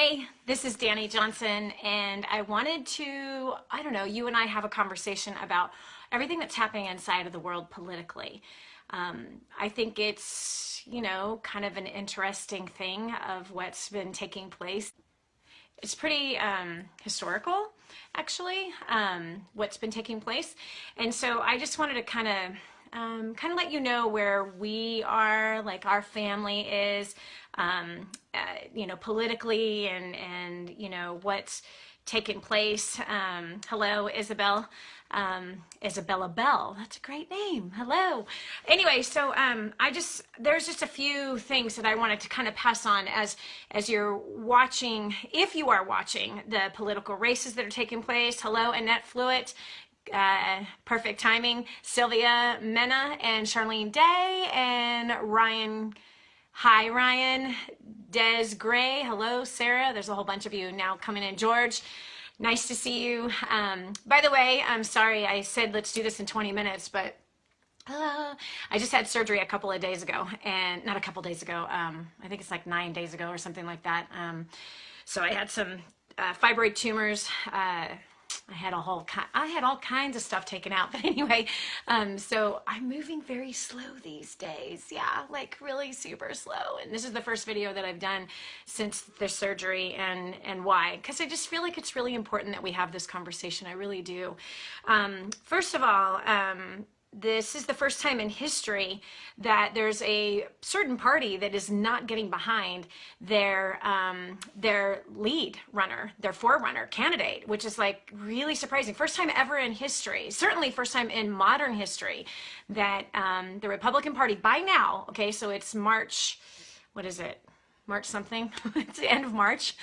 Hey, this is Dani Johnson, and I wanted to, you and I have a conversation about everything that's happening inside of the world politically. I think it's, kind of an interesting thing of what's been taking place. It's pretty historical, actually, what's been taking place. And so I just wanted to kind of let you know where we are, like our family is, politically and what's taken place. Hello, Isabel. Isabella Bell. That's a great name. Hello. Anyway, so there's just a few things that I wanted to kind of pass on as you're watching, if you are watching the political races that are taking place. Hello, Annette Fluitt. Perfect timing. Sylvia Mena and Charlene Day and Ryan. Hi, Ryan. Des Gray. Hello, Sarah. There's a whole bunch of you now coming in. George, nice to see you. By the way, I'm sorry I said let's do this in 20 minutes, but I just had surgery a couple of days ago, and not a couple days ago. I think it's like 9 days ago or something like that. So I had some fibroid tumors. I had all kinds of stuff taken out, but anyway, so I'm moving very slow these days. Yeah, like really super slow. And this is the first video that I've done since the surgery, and why? Because I just feel like it's really important that we have this conversation. I really do. First of all, this is the first time in history that there's a certain party that is not getting behind their lead runner, their forerunner candidate, which is like really surprising. First time ever in history, certainly first time in modern history, that the Republican Party by now, okay, so it's March, what is it? March something? It's the end of March.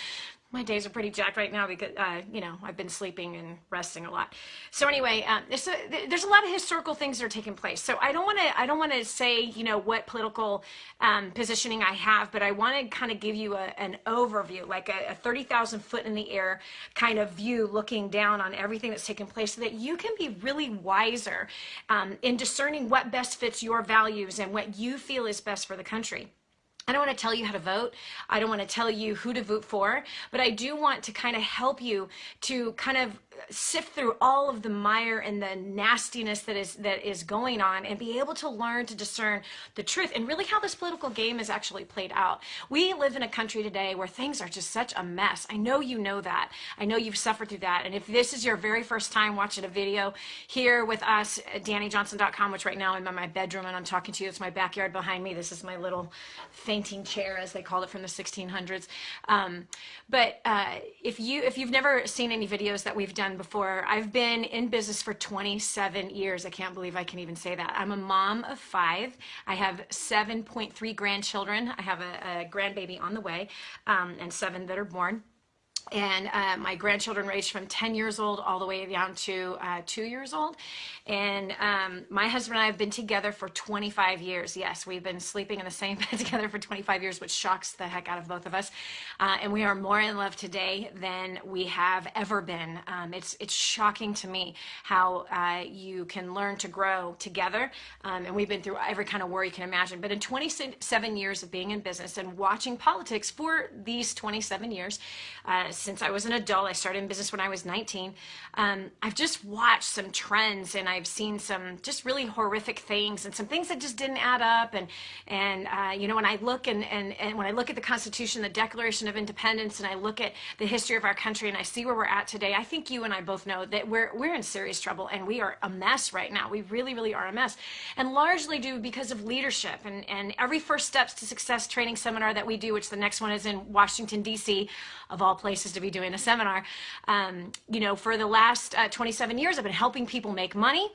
My days are pretty jacked right now because, I've been sleeping and resting a lot. So anyway, there's a lot of historical things that are taking place. So I don't want to say, what political positioning I have, but I want to kind of give you an overview, like a 30,000 foot in the air kind of view looking down on everything that's taking place so that you can be really wiser in discerning what best fits your values and what you feel is best for the country. I don't want to tell you how to vote. I don't want to tell you who to vote for, but I do want to kind of help you to kind of sift through all of the mire and the nastiness that is going on and be able to learn to discern the truth and really how this political game is actually played out. We live in a country today where things are just such a mess. I know you know that. I know you've suffered through that. And if this is your very first time watching a video here with us at DaniJohnson.com, which right now I'm in my bedroom and I'm talking to you, it's my backyard behind me. This is my little fainting chair, as they called it from the 1600s. But if you've never seen any videos that we've done before, I've been in business for 27 years. I can't believe I can even say that. I'm a mom of 5. I have 7.3 grandchildren. I have a grandbaby on the way, and 7 that are born. And my grandchildren ranged from 10 years old all the way down to 2 years old. And my husband and I have been together for 25 years. Yes, we've been sleeping in the same bed together for 25 years, which shocks the heck out of both of us. And we are more in love today than we have ever been. It's shocking to me how you can learn to grow together. And we've been through every kind of war you can imagine. But in 27 years of being in business and watching politics for these 27 years, since I was an adult, I started in business when I was 19. I've just watched some trends, and I've seen some just really horrific things, and some things that just didn't add up. And when I look and when I look at the Constitution, the Declaration of Independence, and I look at the history of our country, and I see where we're at today, I think you and I both know that we're in serious trouble, and we are a mess right now. We really, really are a mess, and largely due because of leadership. And every First Steps to Success training seminar that we do, which the next one is in Washington, D.C., of all places to be doing a seminar, for the last 27 years, I've been helping people make money,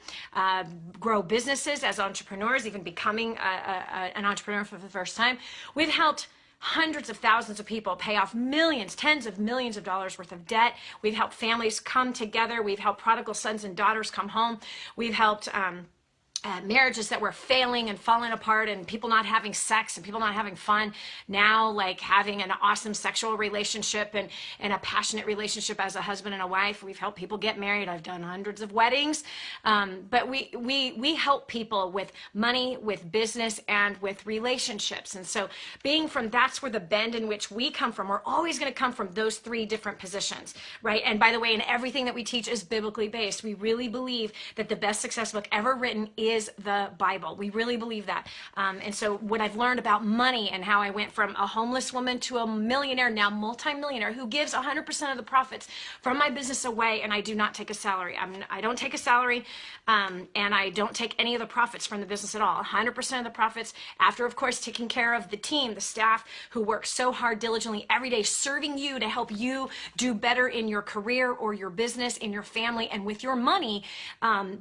grow businesses as entrepreneurs, even becoming an entrepreneur for the first time. We've helped hundreds of thousands of people pay off millions, tens of millions of dollars worth of debt. We've helped families come together. We've helped prodigal sons and daughters come home. We've helped marriages that were failing and falling apart, and people not having sex and people not having fun, now like having an awesome sexual relationship and a passionate relationship as a husband and a wife. We've helped people get married. I've done hundreds of weddings. But we help people with money, with business, and with relationships. And so that's where the bend in which we come from. We're always going to come from those three different positions, right? And by the way, in everything that we teach is biblically based. We really believe that the best success book ever written is the Bible. We really believe that. And so what I've learned about money and how I went from a homeless woman to a millionaire, now multimillionaire, who gives 100% of the profits from my business away, and I do not take a salary. I don't take a salary, and I don't take any of the profits from the business at all. 100% of the profits, after, of course, taking care of the team, the staff who work so hard diligently every day, serving you to help you do better in your career or your business, in your family, and with your money.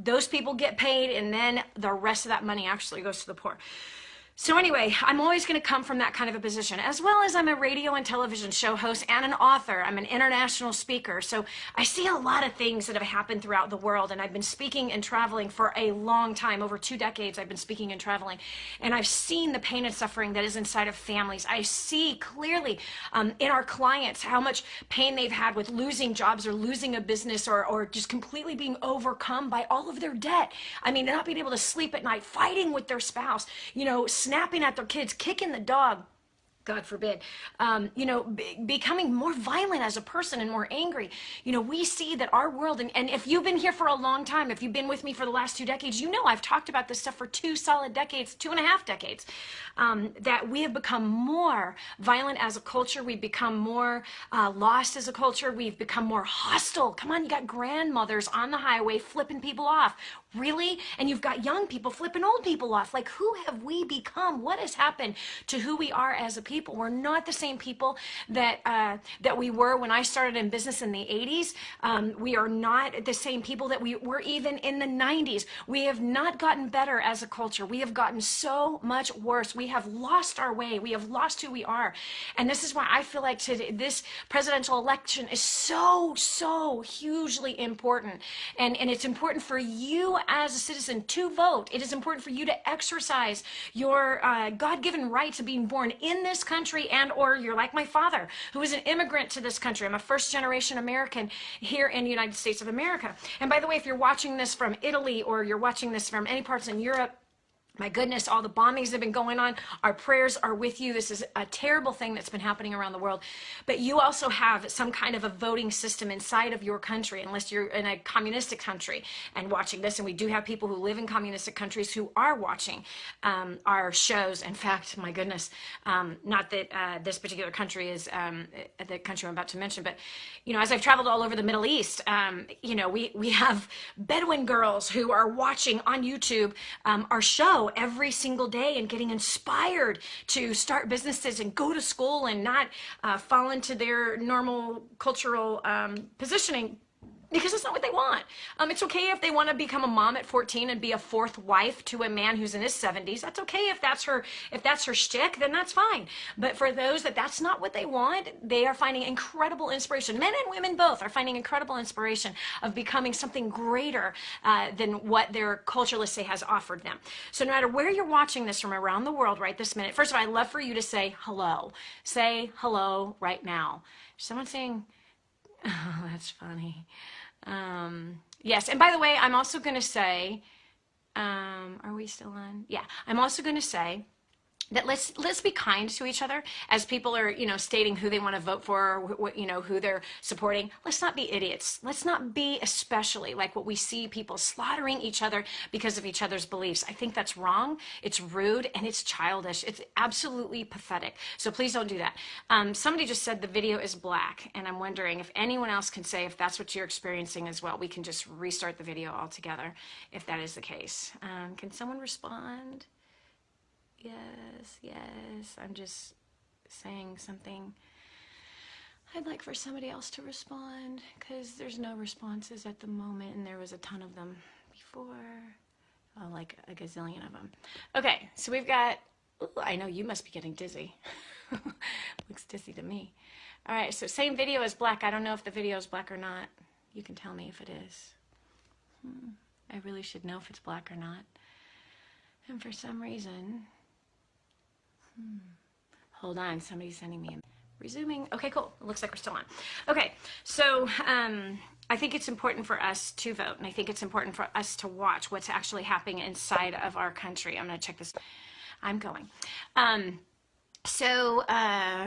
Those people get paid, and then the rest of that money actually goes to the poor. So anyway, I'm always going to come from that kind of a position, as well as I'm a radio and television show host and an author. I'm an international speaker. So I see a lot of things that have happened throughout the world, and I've been speaking and traveling for a long time. Over 2 decades, I've been speaking and traveling, and I've seen the pain and suffering that is inside of families. I see clearly in our clients how much pain they've had with losing jobs or losing a business or just completely being overcome by all of their debt. I mean, not being able to sleep at night, fighting with their spouse, snapping at their kids, kicking the dog, God forbid, becoming more violent as a person and more angry. We see that our world, and if you've been here for a long time, if you've been with me for the last 2 decades, I've talked about this stuff for 2 solid decades, 2.5 decades, that we have become more violent as a culture. We've become more lost as a culture. We've become more hostile. Come on, you got grandmothers on the highway flipping people off. Really? And you've got young people flipping old people off. Like, who have we become? What has happened to who we are as a people? We're not the same people that we were when I started in business in the 80s. We are not the same people that we were even in the 90s. We have not gotten better as a culture. We have gotten so much worse. We have lost our way. We have lost who we are. And this is why I feel like today, this presidential election is so, so hugely important. And it's important for you as a citizen to vote. It is important for you to exercise your God-given right to being born in this country, and or you're like my father, who is an immigrant to this country. I'm a first-generation American here in the United States of America. And by the way, if you're watching this from Italy or you're watching this from any parts in Europe, my goodness, all the bombings have been going on. Our prayers are with you. This is a terrible thing that's been happening around the world. But you also have some kind of a voting system inside of your country, unless you're in a communistic country and watching this. And we do have people who live in communistic countries who are watching our shows. In fact, my goodness, not that this particular country is the country I'm about to mention, but, as I've traveled all over the Middle East, we have Bedouin girls who are watching on YouTube our show every single day and getting inspired to start businesses and go to school and not fall into their normal cultural positioning, because it's not what they want. It's okay if they want to become a mom at 14 and be a fourth wife to a man who's in his 70s. That's okay if that's her shtick, then that's fine. But for those that's not what they want, they are finding incredible inspiration. Men and women both are finding incredible inspiration of becoming something greater than what their culture, let's say, has offered them. So no matter where you're watching this from around the world right this minute, first of all, I'd love for you to say hello. Say hello right now. Someone saying, oh, that's funny. Yes, and by the way, I'm also going to say, are we still on? Yeah, I'm also going to say that let's be kind to each other as people are, stating who they want to vote for, who they're supporting. Let's not be idiots. Let's not be especially like what we see people slaughtering each other because of each other's beliefs. I think that's wrong. It's rude and it's childish. It's absolutely pathetic. So please don't do that. Somebody just said the video is black, and I'm wondering if anyone else can say if that's what you're experiencing as well. We can just restart the video altogether if that is the case. Can someone respond? Yes, I'm just saying something. I'd like for somebody else to respond, because there's no responses at the moment, and there was a ton of them before. Oh, like a gazillion of them. Okay, so we've got, ooh, I know you must be getting dizzy. Looks dizzy to me. All right, so same video as black. I don't know if the video is black or not. You can tell me if it is. I really should know if it's black or not. And for some reason, hold on, somebody's sending me a resuming. Okay, cool. It looks like we're still on. Okay, so I think it's important for us to vote, and I think it's important for us to watch what's actually happening inside of our country. I'm going to check this. I'm going. So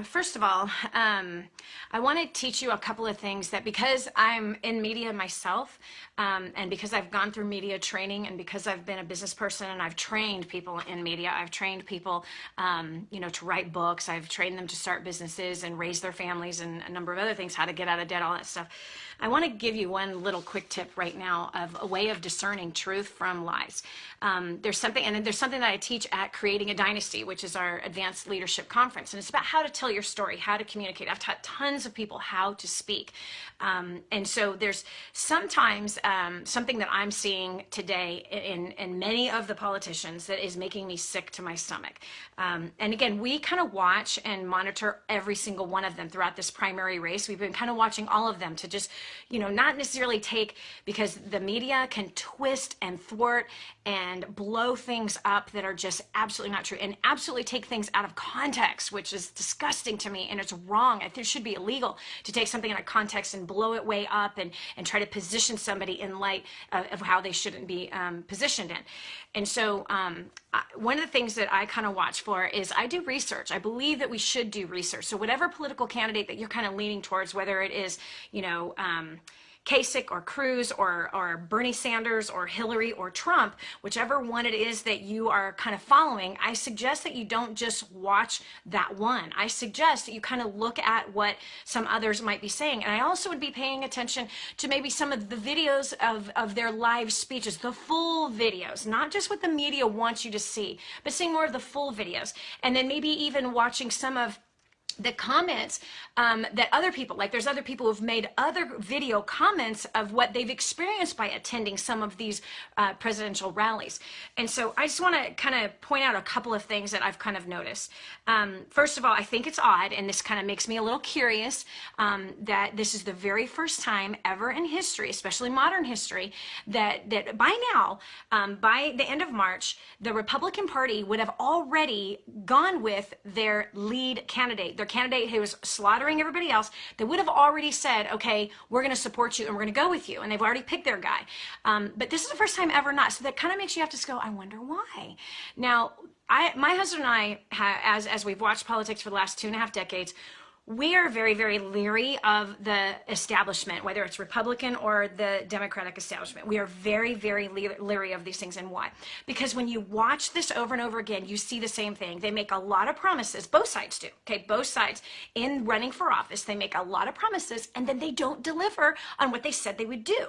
first of all, I want to teach you a couple of things that, because I'm in media myself, and because I've gone through media training, and because I've been a business person and I've trained people in media, I've trained people, to write books, I've trained them to start businesses and raise their families and a number of other things, how to get out of debt, all that stuff. I want to give you one little quick tip right now of a way of discerning truth from lies. There's something that I teach at Creating a Dynasty, which is our advanced leadership conference. And it's about how to tell your story, how to communicate. I've taught tons of people how to speak. And so there's sometimes something that I'm seeing today in many of the politicians that is making me sick to my stomach. And again, we kind of watch and monitor every single one of them throughout this primary race. We've been kind of watching all of them to just, not necessarily take, because the media can twist and thwart and blow things up that are just absolutely not true, and absolutely take things out of context, which is disgusting to me, and it's wrong. It should be illegal to take something out of context and blow it way up and try to position somebody in light of how they shouldn't be positioned in. And so one of the things that I kind of watch for is I do research. I believe that we should do research. So whatever political candidate that you're kind of leaning towards, whether it is, Kasich or Cruz or Bernie Sanders or Hillary or Trump, whichever one it is that you are kind of following, I suggest that you don't just watch that one. I suggest that you kind of look at what some others might be saying. And I also would be paying attention to maybe some of the videos of their live speeches, the full videos, not just what the media wants you to see, but seeing more of the full videos. And then maybe even watching some of the comments that other people, like there's other people who've made other video comments of what they've experienced by attending some of these presidential rallies. And so I just want to kind of point out a couple of things that I've kind of noticed. First of all, I think it's odd, and this kind of makes me a little curious, that this is the very first time ever in history, especially modern history, that by now, by the end of March, the Republican Party would have already gone with their lead candidate, their candidate who was slaughtering everybody else. They would have already said, okay, we're going to support you and we're going to go with you. And they've already picked their guy. But this is the first time ever not. So that kind of makes you have to go, I wonder why. Now, my husband and I, as we've watched politics for the last 2.5 decades, we are very, very leery of the establishment, whether it's Republican or the Democratic establishment. We are very, very leery of these things. And why? Because when you watch this over and over again, you see the same thing. They make a lot of promises. Both sides do. Okay, both sides in running for office, they make a lot of promises and then they don't deliver on what they said they would do.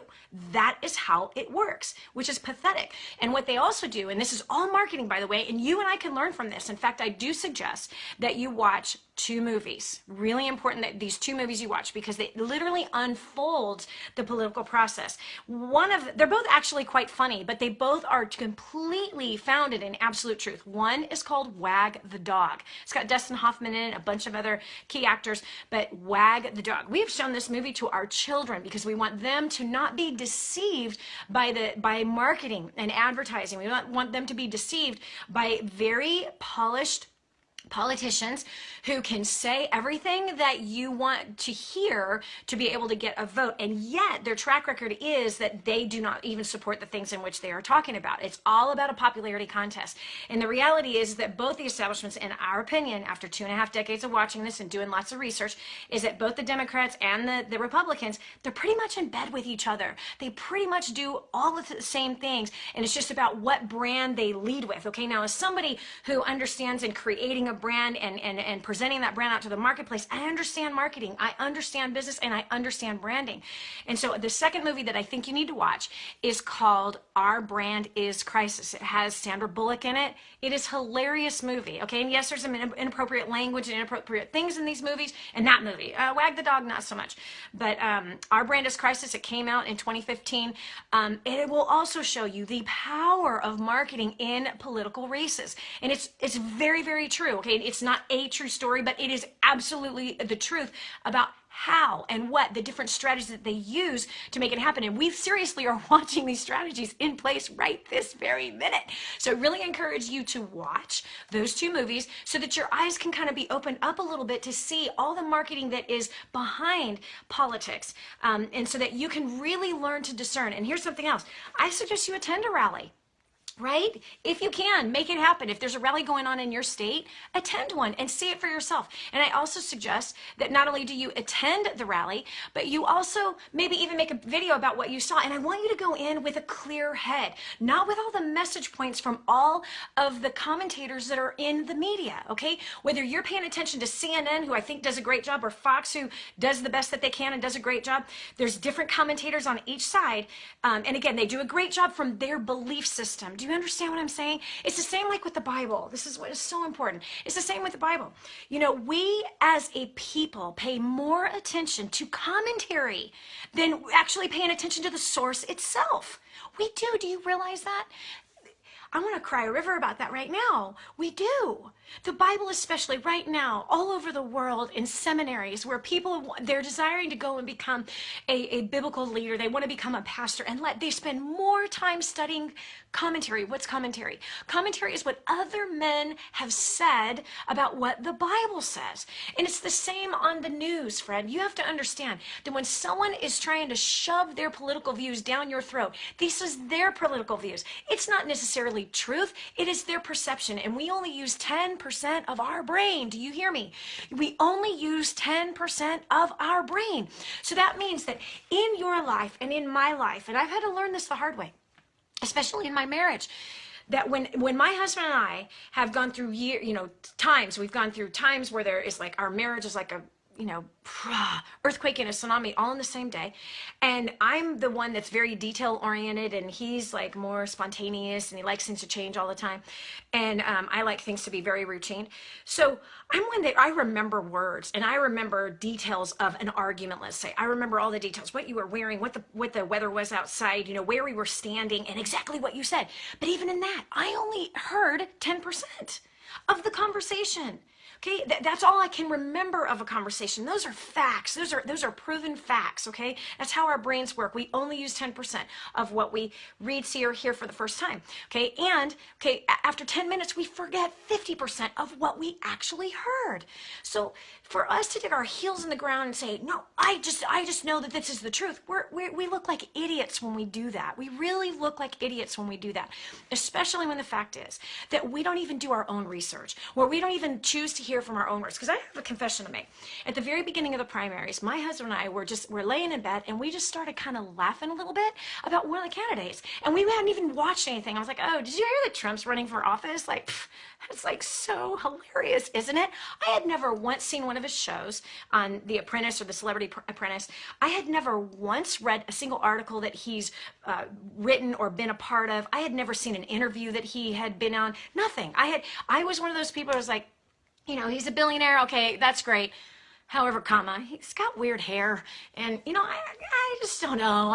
That is how it works, which is pathetic. And what they also do, and this is all marketing, by the way, and you and I can learn from this. In fact, I do suggest that you watch 2 movies. Really important that these 2 movies you watch, because they literally unfold the political process. They're both actually quite funny, but they both are completely founded in absolute truth. One is called Wag the Dog. It's got Dustin Hoffman in it, a bunch of other key actors, but Wag the Dog. We have shown this movie to our children because we want them to not be deceived by marketing and advertising. We don't want them to be deceived by very polished politicians who can say everything that you want to hear to be able to get a vote, and yet their track record is that they do not even support the things in which they are talking about. It's all about a popularity contest. And the reality is that both the establishments, in our opinion, after 2.5 decades of watching this and doing lots of research, is that both the Democrats and the Republicans, they're pretty much in bed with each other. They pretty much do all of the same things, and it's just about what brand they lead with. Okay, now as somebody who understands in creating a brand and presenting that brand out to the marketplace, I understand marketing, I understand business, and I understand branding. And so the second movie that I think you need to watch is called Our Brand is Crisis. It has Sandra Bullock in it. It is a hilarious movie, okay? And yes, there's some inappropriate language and inappropriate things in these movies, and that movie, Wag the Dog, not so much. But Our Brand is Crisis, it came out in 2015. It will also show you the power of marketing in political races. And it's very, very true, okay? okay? It's not a true story, but it is absolutely the truth about how and what the different strategies that they use to make it happen. And we seriously are watching these strategies in place right this very minute. So I really encourage you to watch those two movies so that your eyes can kind of be opened up a little bit to see all the marketing that is behind politics, and so that you can really learn to discern. And here's something else. I suggest you attend a rally. Right? If you can, make it happen. If there's a rally going on in your state, attend one and see it for yourself. And I also suggest that not only do you attend the rally, but you also maybe even make a video about what you saw. And I want you to go in with a clear head, not with all the message points from all of the commentators that are in the media, okay? Whether you're paying attention to CNN, who I think does a great job, or Fox, who does the best that they can and does a great job, there's different commentators on each side. And again, they do a great job from their belief system. Do you understand what I'm saying? It's the same like with the Bible. This is what is so important. It's the same with the Bible. You know, we as a people pay more attention to commentary than actually paying attention to the source itself. We do. Do you realize that? I want to cry a river about that right now. We do. The Bible, especially right now, all over the world in seminaries where people, they're desiring to go and become a biblical leader. They want to become a pastor, and they spend more time studying commentary. What's commentary? Commentary is what other men have said about what the Bible says. And it's the same on the news, Fred. You have to understand that when someone is trying to shove their political views down your throat, this is their political views. It's not necessarily truth. It is their perception. And we only use 10% of our brain. Do you hear me? We only use 10% of our brain. So that means that in your life and in my life, and I've had to learn this the hard way, especially in my marriage, that when my husband and I have gone through we've gone through times where there is like, our marriage is like a, earthquake and a tsunami all in the same day. And I'm the one that's very detail oriented, and he's like more spontaneous, and he likes things to change all the time. And I like things to be very routine. So I'm one that I remember words, and I remember details of an argument, let's say. I remember all the details, what you were wearing, what the weather was outside, where we were standing, and exactly what you said. But even in that, I only heard 10% of the conversation. Okay, that's all I can remember of a conversation. Those are facts. Those are proven facts, okay? That's how our brains work. We only use 10% of what we read, see, or hear for the first time, okay? And, after 10 minutes, we forget 50% of what we actually heard. So for us to dig our heels in the ground and say, no, I just know that this is the truth, we look like idiots when we do that. We really look like idiots when we do that, especially when the fact is that we don't even do our own research, or we don't even choose to hear from our own words. Because I have a confession to make. At the very beginning of the primaries, my husband and I were laying in bed, and we just started kind of laughing a little bit about one of the candidates, and we hadn't even watched anything. I was like, oh, did you hear that Trump's running for office? Like, that's like so hilarious, isn't it? I had never once seen one of his shows on The Apprentice or The Celebrity Apprentice. I had never once read a single article that he's written or been a part of. I had never seen an interview that he had been on. Nothing. I was one of those people who was like, he's a billionaire. Okay, that's great. However, he's got weird hair, and I just don't know.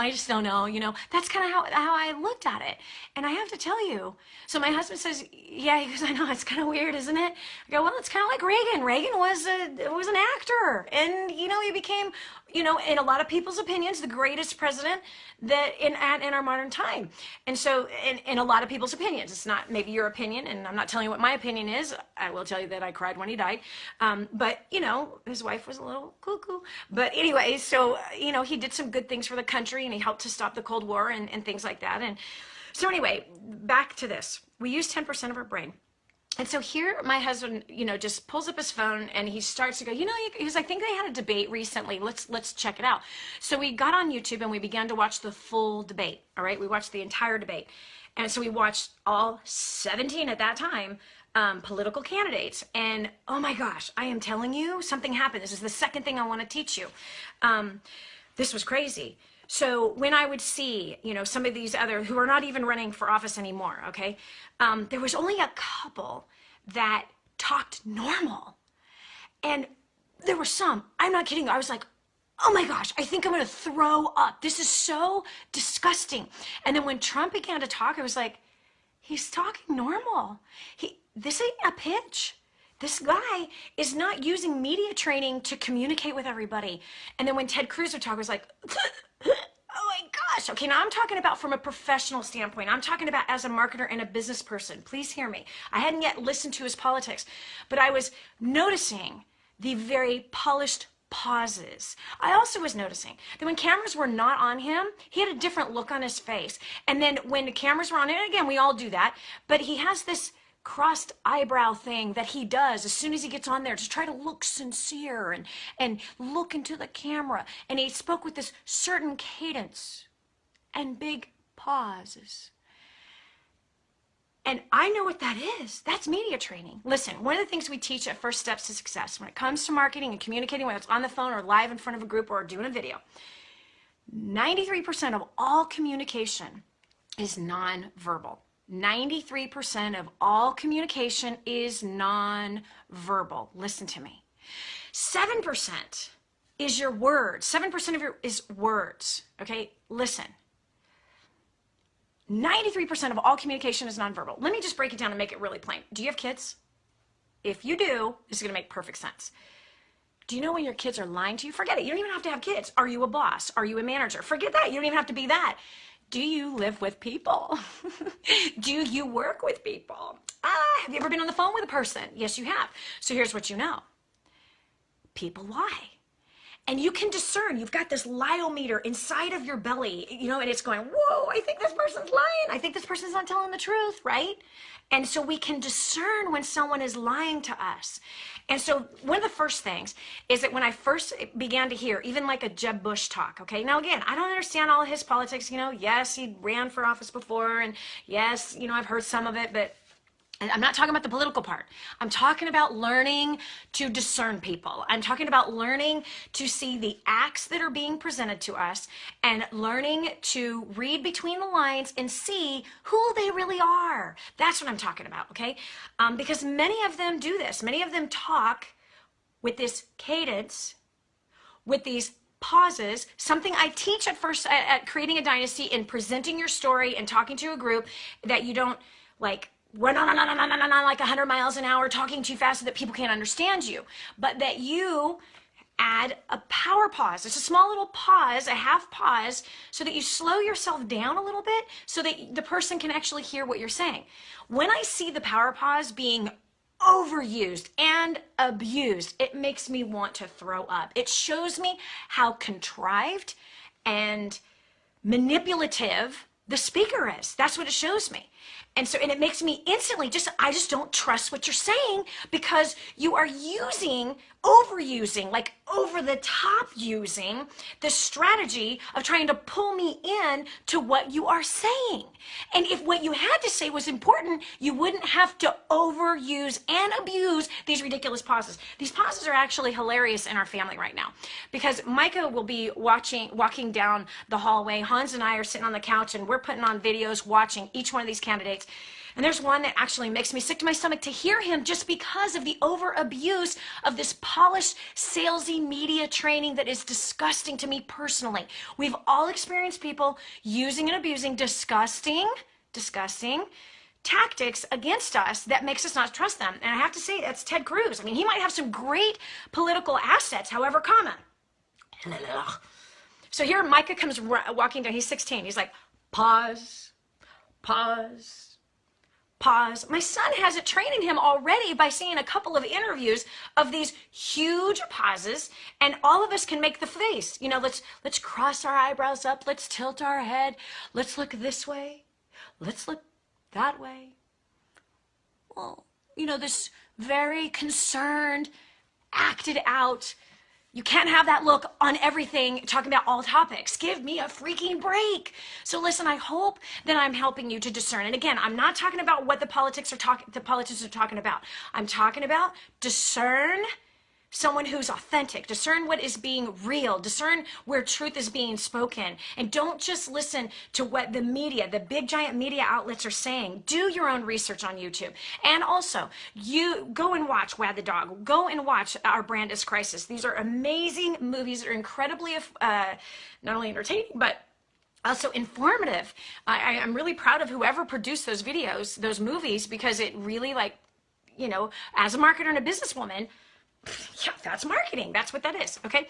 That's kind of how I looked at it. And I have to tell you, so my husband says, yeah, he goes, I know, it's kind of weird, isn't it? I go, well, it's kind of like Reagan. Reagan was an actor, and he became, in a lot of people's opinions, the greatest president that in our modern time. And so, in a lot of people's opinions, it's not maybe your opinion, and I'm not telling you what my opinion is. I will tell you that I cried when he died. But his wife was a little cuckoo. But anyway, so he did some good things for the country, and he helped to stop the Cold War and things like that. And so anyway, back to this. We use 10% of our brain. And so here my husband, just pulls up his phone, and he starts to go, because I think they had a debate recently. Let's check it out. So we got on YouTube, and we began to watch the full debate. All right. We watched the entire debate. And so we watched all 17 at that time, political candidates. And oh my gosh, I am telling you, something happened. This is the second thing I want to teach you. This was crazy. So when I would see, some of these other who are not even running for office anymore, okay, there was only a couple that talked normal. And there were some, I'm not kidding, I was like, oh my gosh, I think I'm going to throw up. This is so disgusting. And then when Trump began to talk, I was like, he's talking normal. This ain't a pitch. This guy is not using media training to communicate with everybody. And then when Ted Cruz would talk, I was like, oh my gosh. Okay, now I'm talking about from a professional standpoint. I'm talking about as a marketer and a business person. Please hear me. I hadn't yet listened to his politics, but I was noticing the very polished pauses. I also was noticing that when cameras were not on him, he had a different look on his face. And then when the cameras were on, and again, we all do that, but he has this crossed eyebrow thing that he does as soon as he gets on there to try to look sincere and look into the camera. And he spoke with this certain cadence and big pauses. And I know what that is. That's media training. Listen, one of the things we teach at First Steps to Success when it comes to marketing and communicating, whether it's on the phone or live in front of a group or doing a video, 93% of all communication is nonverbal. 93% of all communication is non-verbal. Listen to me. 7% is your words. 7% of your is words. Okay, listen. 93% of all communication is nonverbal. Let me just break it down and make it really plain. Do you have kids? If you do, this is going to make perfect sense. Do you know when your kids are lying to you? Forget it. You don't even have to have kids. Are you a boss? Are you a manager? Forget that. You don't even have to be that. Do you live with people? Do you work with people? Have you ever been on the phone with a person? Yes, you have. So here's what you know. People lie. And you can discern. You've got this liometer inside of your belly, you know, and it's going, whoa, I think this person's lying. I think this person's not telling the truth, right? And so we can discern when someone is lying to us. And so one of the first things is that when I first began to hear, even like a Jeb Bush talk, okay? Now, again, I don't understand all of his politics, you know. Yes, he ran for office before, and yes, you know, I've heard some of it, but I'm not talking about the political part. I'm talking about learning to discern people. I'm talking about learning to see the acts that are being presented to us and learning to read between the lines and see who they really are. That's what I'm talking about, okay? Because many of them do this. Many of them talk with this cadence, with these pauses, something I teach at first at Creating a Dynasty in presenting your story and talking to a group, that you don't like run on like 100 miles an hour talking too fast so that people can't understand you, but that you add a power pause. It's a small little pause, a half pause, so that you slow yourself down a little bit so that the person can actually hear what you're saying. When I see the power pause being overused and abused, it makes me want to throw up. It shows me how contrived and manipulative the speaker is. That's what it shows me. And so, and it makes me instantly I just don't trust what you're saying, because you are overusing, like over the top using the strategy of trying to pull me in to what you are saying. And if what you had to say was important, you wouldn't have to overuse and abuse these ridiculous pauses. These pauses are actually hilarious in our family right now, because Micah will be walking down the hallway. Hans and I are sitting on the couch and we're putting on videos watching each one of these candidates. And there's one that actually makes me sick to my stomach to hear him, just because of the over abuse of this polished, salesy media training that is disgusting to me personally. We've all experienced people using and abusing disgusting tactics against us that makes us not trust them. And I have to say, that's Ted Cruz. I mean, he might have some great political assets, however common. So here Micah comes walking down. He's 16. He's like, pause, pause, pause. My son has it training him already by seeing a couple of interviews of these huge pauses, and all of us can make the face. You know, let's cross our eyebrows up. Let's tilt our head. Let's look this way. Let's look that way. Well, you know, this very concerned, acted out. You can't have that look on everything, talking about all topics. Give me a freaking break. So listen, I hope that I'm helping you to discern. And again, I'm not talking about what the politicians are talking about. I'm talking about discern someone who's authentic, discern what is being real, discern where truth is being spoken, and don't just listen to what the media, the big giant media outlets are saying. Do your own research on YouTube. And also, you go and watch Wad the Dog. Go and watch Our Brand is Crisis. These are amazing movies that are incredibly not only entertaining, but also informative. I'm really proud of whoever produced those videos, those movies, because it really as a marketer and a businesswoman, yeah, that's marketing. That's what that is. Okay.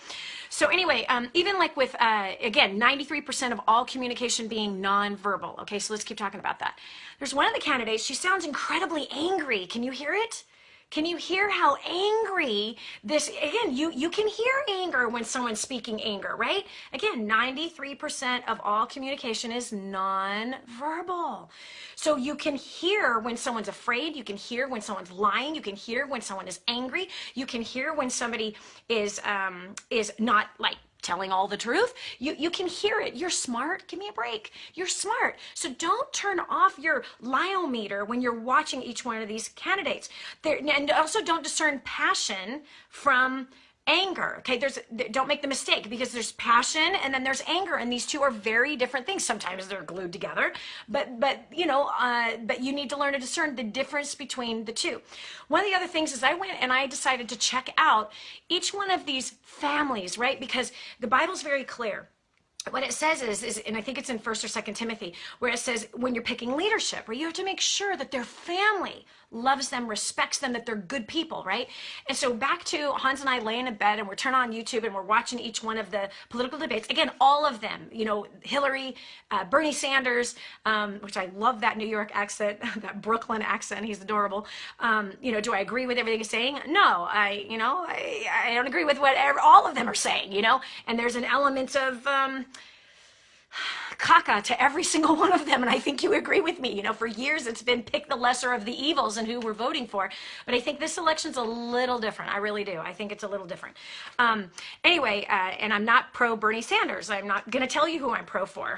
So anyway, even like with, again, 93% of all communication being nonverbal. Okay. So let's keep talking about that. There's one of the candidates. She sounds incredibly angry. Can you hear it? Can you hear how angry this, again, you can hear anger when someone's speaking anger, right? Again, 93% of all communication is nonverbal. So you can hear when someone's afraid, you can hear when someone's lying, you can hear when someone is angry, you can hear when somebody is not like telling all the truth. You can hear it. You're smart. Give me a break. You're smart. So don't turn off your liometer when you're watching each one of these candidates. And also don't discern passion from anger. Okay, don't make the mistake, because there's passion and then there's anger, and these two are very different things. Sometimes they're glued together, but you need to learn to discern the difference between the two. One of the other things is I went and I decided to check out each one of these families, right? Because the Bible's very clear. What it says is, and I think it's in 1st or 2nd Timothy, where it says when you're picking leadership, where you have to make sure that their family loves them, respects them, that they're good people, right? And so back to Hans and I laying in bed, and we're turning on YouTube and we're watching each one of the political debates. Again, all of them, Hillary, Bernie Sanders, which I love that New York accent, that Brooklyn accent. He's adorable. Do I agree with everything he's saying? No, I don't agree with what all of them are saying, and there's an element of, caca to every single one of them, and I think you agree with me. For years it's been pick the lesser of the evils and who we're voting for, but I think this election's a little different. I really do. I think it's a little different. Anyway, and I'm not pro Bernie Sanders. I'm not going to tell you who I'm pro for,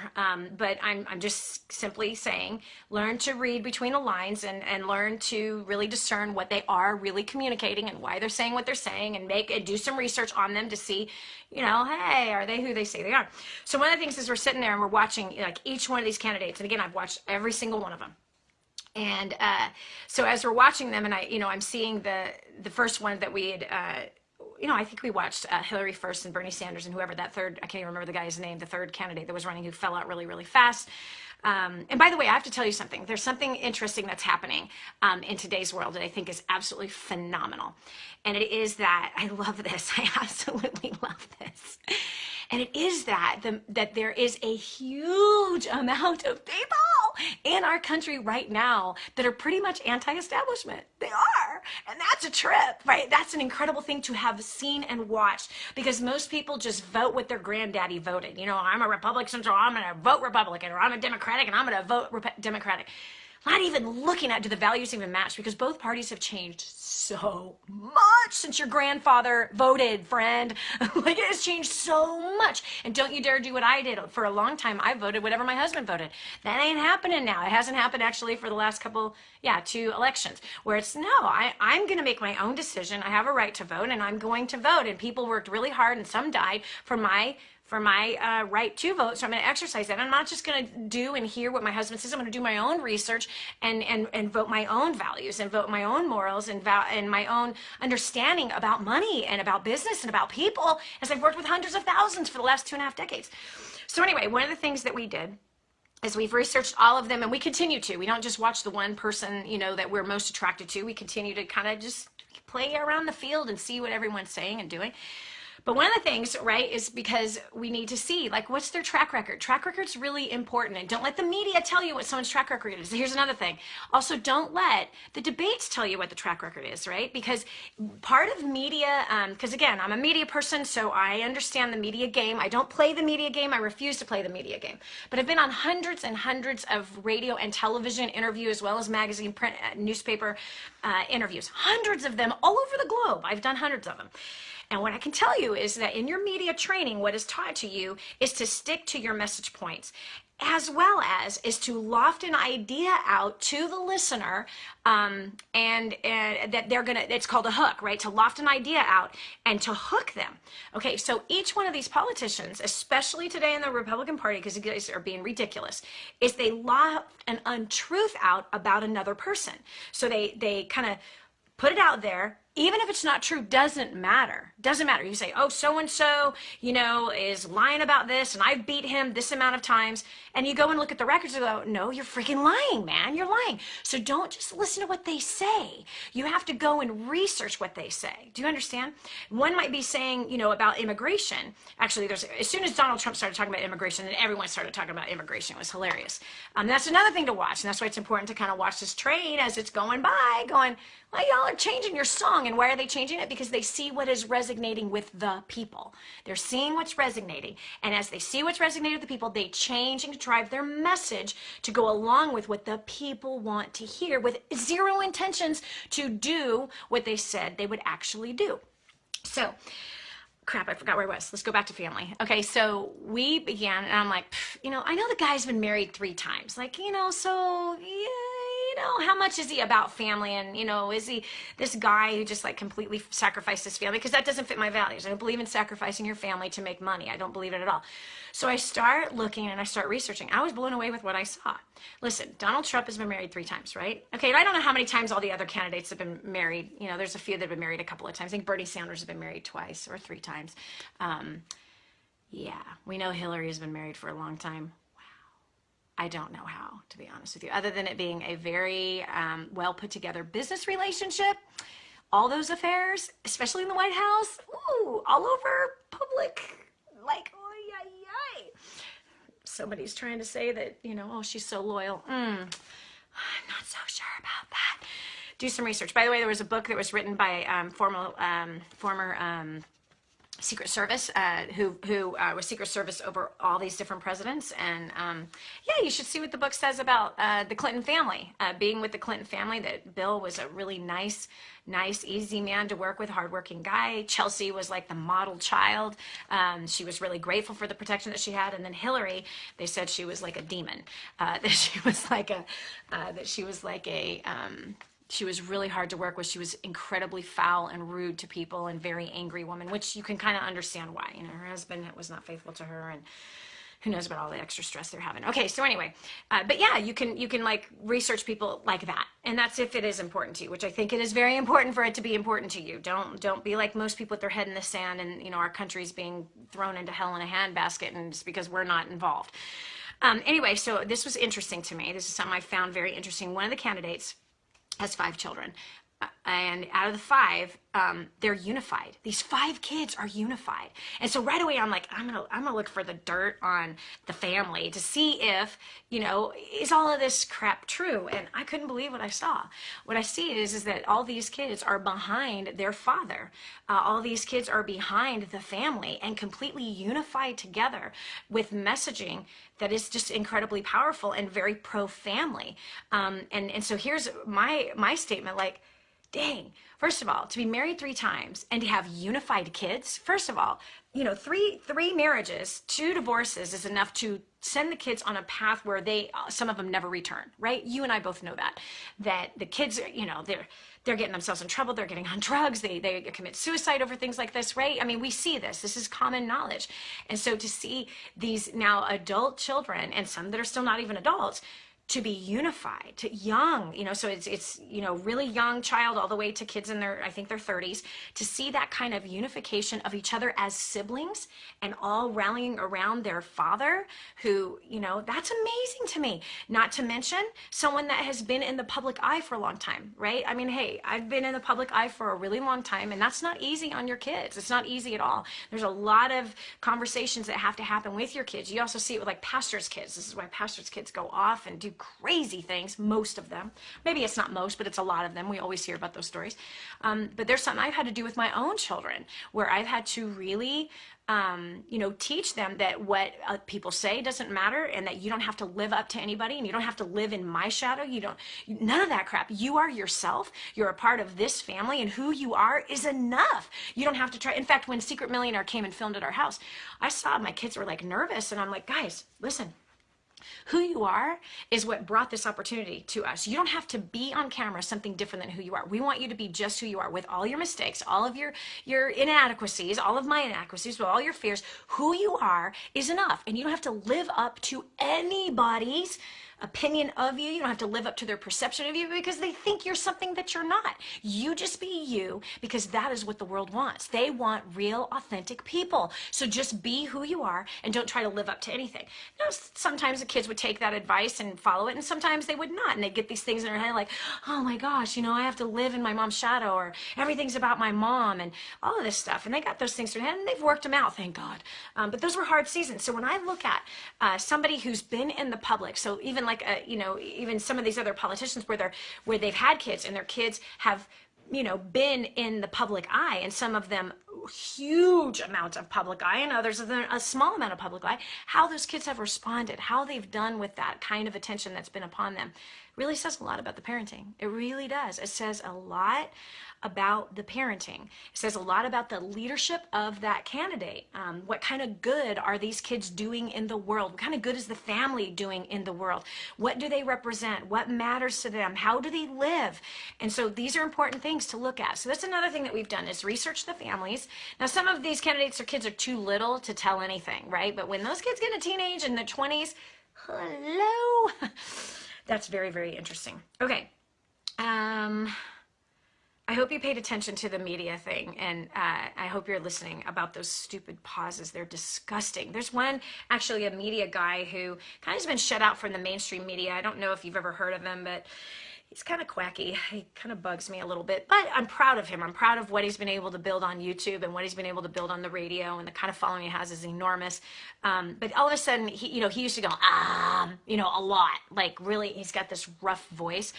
but I'm just simply saying, learn to read between the lines and learn to really discern what they are really communicating and why they're saying what they're saying, and do some research on them to see, hey, are they who they say they are? So one of the things is we're sitting there and we're watching like each one of these candidates, and again, I've watched every single one of them. And so as we're watching them, and I'm seeing the first one that we had, I think we watched Hillary first and Bernie Sanders and whoever that third, I can't even remember the guy's name, the third candidate that was running, who fell out really, really fast. And by the way, I have to tell you something. There's something interesting that's happening in today's world that I think is absolutely phenomenal. And it is that, I love this. I absolutely love this. And it is that there is a huge amount of people in our country right now that are pretty much anti-establishment. They are. And that's a trip, right? That's an incredible thing to have seen and watched, because most people just vote what their granddaddy voted. I'm a Republican, so I'm going to vote Republican, or I'm a Democratic and I'm going to vote Democratic. Not even looking at, do the values even match? Because both parties have changed so much since your grandfather voted, friend. Like, it has changed so much. And don't you dare do what I did. For a long time, I voted whatever my husband voted. That ain't happening now. It hasn't happened actually for the last two elections, where it's, no, I'm going to make my own decision. I have a right to vote, and I'm going to vote. And people worked really hard, and some died for my right to vote. So I'm going to exercise that. I'm not just going to do and hear what my husband says. I'm going to do my own research and vote my own values and vote my own morals and my own understanding about money and about business and about people, as I've worked with hundreds of thousands for the last 2.5 decades. So anyway, one of the things that we did is we've researched all of them, and we continue to. We don't just watch the one person, that we're most attracted to. We continue to kind of just play around the field and see what everyone's saying and doing. But one of the things, right, is because we need to see, like, what's their track record? Track record's really important, and don't let the media tell you what someone's track record is. Here's another thing. Also, don't let the debates tell you what the track record is, right? Because part of media, because again, I'm a media person, so I understand the media game. I don't play the media game. I refuse to play the media game. But I've been on hundreds and hundreds of radio and television interviews, as well as magazine, print, newspaper interviews. Hundreds of them all over the globe. I've done hundreds of them. And what I can tell you is that in your media training, what is taught to you is to stick to your message points, as well as is to loft an idea out to the listener, and that they're gonna, it's called a hook, right? To loft an idea out and to hook them. Okay, so each one of these politicians, especially today in the Republican Party, because you guys are being ridiculous, is they loft an untruth out about another person. So they kind of put it out there even if it's not true, doesn't matter. Doesn't matter. You say, oh, so-and-so, is lying about this, and I've beat him this amount of times. And you go and look at the records and go, no, you're freaking lying, man. You're lying. So don't just listen to what they say. You have to go and research what they say. Do you understand? One might be saying, about immigration. Actually, as soon as Donald Trump started talking about immigration, then everyone started talking about immigration. It was hilarious. That's another thing to watch. And that's why it's important to kind of watch this train as it's going by, going, well, y'all are changing your song. And why are they changing it? Because they see what is resonating with the people. They're seeing what's resonating. And as they see what's resonating with the people, they change and drive their message to go along with what the people want to hear, with zero intentions to do what they said they would actually do. So, crap, I forgot where I was. Let's go back to family. Okay, so we began, and I'm like, I know the guy's been married 3 times. Like, so, yeah, how much is he about family? And, is he this guy who just like completely sacrificed his family? Because that doesn't fit my values. I don't believe in sacrificing your family to make money. I don't believe it at all. So I start looking and I start researching. I was blown away with what I saw. Listen, Donald Trump has been married 3 times, right? Okay, and I don't know how many times all the other candidates have been married. There's a few that have been married a couple of times. I think Bernie Sanders has been married twice or 3 times. Yeah, we know Hillary has been married for a long time. I don't know how, to be honest with you, other than it being a very well put together business relationship. All those affairs, especially in the White House, ooh, all over public, like, oh, yeah, yeah. Somebody's trying to say that, oh, she's so loyal. I'm not so sure about that. Do some research. By the way, there was a book that was written by former Secret Service, who was Secret Service over all these different presidents. And yeah, you should see what the book says about the Clinton family. Being with the Clinton family, that Bill was a really nice, easy man to work with, hardworking guy. Chelsea was like the model child. She was really grateful for the protection that she had. And then Hillary, they said she was like a demon. She was really hard to work with. She was incredibly foul and rude to people and very angry woman, which you can kind of understand why. Her husband was not faithful to her, and who knows about all the extra stress they're having. Okay, so anyway, but yeah, you can like research people like that, and that's if it is important to you, which I think it is very important for it to be important to you. Don't be like most people with their head in the sand, and our country's being thrown into hell in a handbasket, and it's because we're not involved. Anyway, so this was interesting to me. This is something I found very interesting. One of the candidates has 5 children. And out of the 5, they're unified. These 5 kids are unified. And so right away I'm like, I'm gonna look for the dirt on the family to see if, is all of this crap true? And I couldn't believe what I saw. What I see is that all these kids are behind their father. All these kids are behind the family and completely unified together with messaging that is just incredibly powerful and very pro-family. And so here's my statement, like, dang, first of all, to be married 3 times and to have unified kids, first of all, three marriages, 2 divorces is enough to send the kids on a path where some of them never return, right? You and I both know that the kids, they're getting themselves in trouble. They're getting on drugs. They commit suicide over things like this, right? I mean, we see this. This is common knowledge. And so to see these now adult children, and some that are still not even adults, to be unified, to young, so it's really young child all the way to kids in their 30s, to see that kind of unification of each other as siblings and all rallying around their father, who, that's amazing to me. Not to mention someone that has been in the public eye for a long time, right? I mean, hey, I've been in the public eye for a really long time, and that's not easy on your kids. It's not easy at all. There's a lot of conversations that have to happen with your kids. You also see it with like pastors' kids. This is why pastors' kids go off and do crazy things, most of them. Maybe it's not most, but it's a lot of them. We always hear about those stories. But there's something I've had to do with my own children, where I've had to really teach them that what people say doesn't matter, and that you don't have to live up to anybody, and you don't have to live in my shadow. None of that crap. You are yourself. You're a part of this family, and who you are is enough. You don't have to try. In fact, when Secret Millionaire came and filmed at our house, I saw my kids were like nervous, and I'm like, guys, listen, Who you are is what brought this opportunity to us. You don't have to be on camera something different than who you are. We want you to be just who you are, with all your mistakes, all of your inadequacies, all of my inadequacies, with all your fears. Who you are is enough. And you don't have to live up to anybody's opinion of you. You don't have to live up to their perception of you because they think you're something that you're not. You just be you, because that is what the world wants. They want real, authentic people. So just be who you are and don't try to live up to anything. Now, sometimes the kids would take that advice and follow it, and sometimes they would not. And they'd get these things in their head like, oh my gosh, I have to live in my mom's shadow, or everything's about my mom, and all of this stuff. And they got those things through their head, and they've worked them out, thank God. But those were hard seasons. So when I look at somebody who's been in the public, so even like even some of these other politicians where they've had kids and their kids have been in the public eye, and some of them huge amount of public eye and others of them a small amount of public eye, how those kids have responded, how they've done with that kind of attention that's been upon them, really says a lot about the parenting. It really does. It says a lot about the parenting. It says a lot about the leadership of that candidate. What kind of good are these kids doing in the world? What kind of good is the family doing in the world? What do they represent? What matters to them? How do they live? And so these are important things to look at. So that's another thing that we've done, is research the families. Now, some of these candidates, their kids are too little to tell anything, right? But when those kids get to teenage in their 20s, hello, that's very, very interesting. Okay. I hope you paid attention to the media thing, and I hope you're listening about those stupid pauses. They're disgusting. There's one, actually, a media guy who kind of has been shut out from the mainstream media. I don't know if you've ever heard of him, but he's kind of quacky. He kind of bugs me a little bit, but I'm proud of him. I'm proud of what he's been able to build on YouTube and what he's been able to build on the radio, and the kind of following he has is enormous. But all of a sudden, he used to go, a lot. Like, really, he's got this rough voice,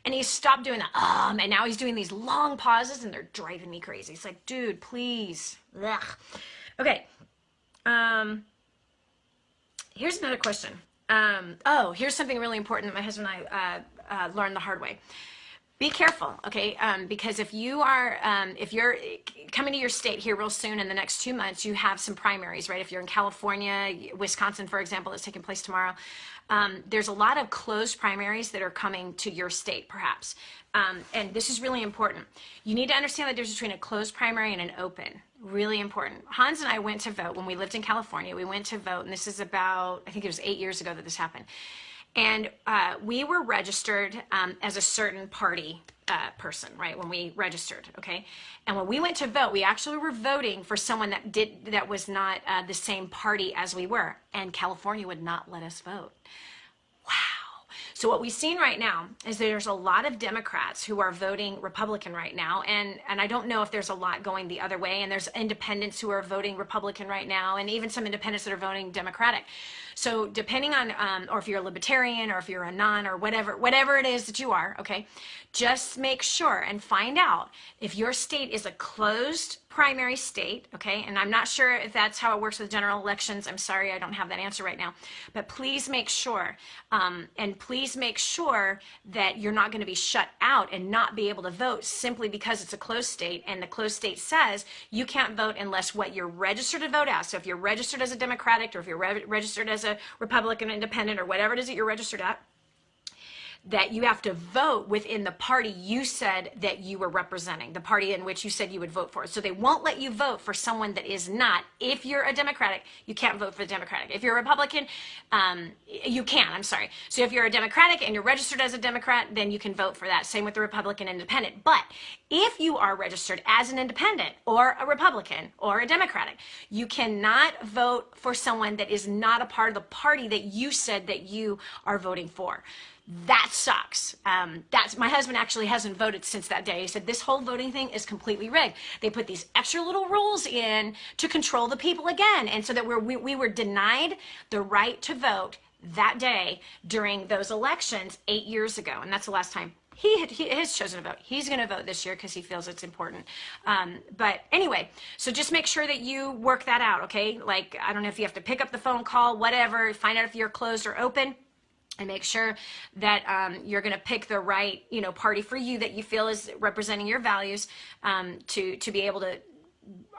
and he's stopped doing the, and now he's doing these long pauses, and they're driving me crazy. It's like, dude, please. Ugh. Okay. Here's another question. Here's something really important that my husband and I learned the hard way. Be careful, okay? Because if you're coming to your state here real soon in the next 2 months, you have some primaries, right? If you're in California, Wisconsin, for example, that's taking place tomorrow, there's a lot of closed primaries that are coming to your state, perhaps. And this is really important. You need to understand the difference between a closed primary and an open. Really important. Hans and I went to vote when we lived in California. We went to vote, and this is about, I think it was 8 years ago that this happened. And we were registered as a certain party person, right, when we registered, okay? And when we went to vote, we actually were voting for someone that was not the same party as we were, and California would not let us vote. Wow. So what we've seen right now is there's a lot of Democrats who are voting Republican right now, and I don't know if there's a lot going the other way, and there's independents who are voting Republican right now, and even some independents that are voting Democratic. So depending on, or if you're a libertarian, or if you're a non, or whatever it is that you are, okay, just make sure and find out if your state is a closed primary state, okay, and I'm not sure if that's how it works with general elections. I'm sorry, I don't have that answer right now, but please make sure, and please make sure that you're not going to be shut out and not be able to vote simply because it's a closed state, and the closed state says you can't vote unless what you're registered to vote as. So if you're registered as a Democratic, or if you're registered as a Republican, Independent, or whatever it is that you're registered at, that you have to vote within the party you said that you were representing, the party in which you said you would vote for. So they won't let you vote for someone that is not. If you're a Democratic, you can't vote for the Democratic. If you're a Republican, you can, I'm sorry. So if you're a Democratic and you're registered as a Democrat, then you can vote for that. Same with the Republican Independent. But if you are registered as an Independent or a Republican or a Democratic, you cannot vote for someone that is not a part of the party that you said that you are voting for. That sucks. My husband actually hasn't voted since that day. He said this whole voting thing is completely rigged. They put these extra little rules in to control the people again, and so that we were denied the right to vote that day during those elections 8 years ago, and that's the last time he has chosen to vote. He's going to vote this year because he feels it's important. But anyway, so just make sure that you work that out, okay? Like, I don't know if you have to pick up the phone call, whatever, find out if you're closed or open. And make sure that you're going to pick the right, party for you that you feel is representing your values, to be able to,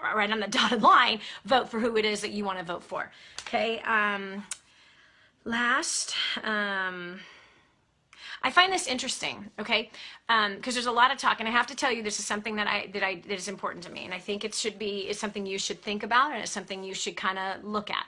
right on the dotted line, vote for who it is that you want to vote for. Okay. Last, I find this interesting, okay? Because there's a lot of talk, and I have to tell you, this is something that is important to me, and I think it's something you should think about, and it's something you should kind of look at.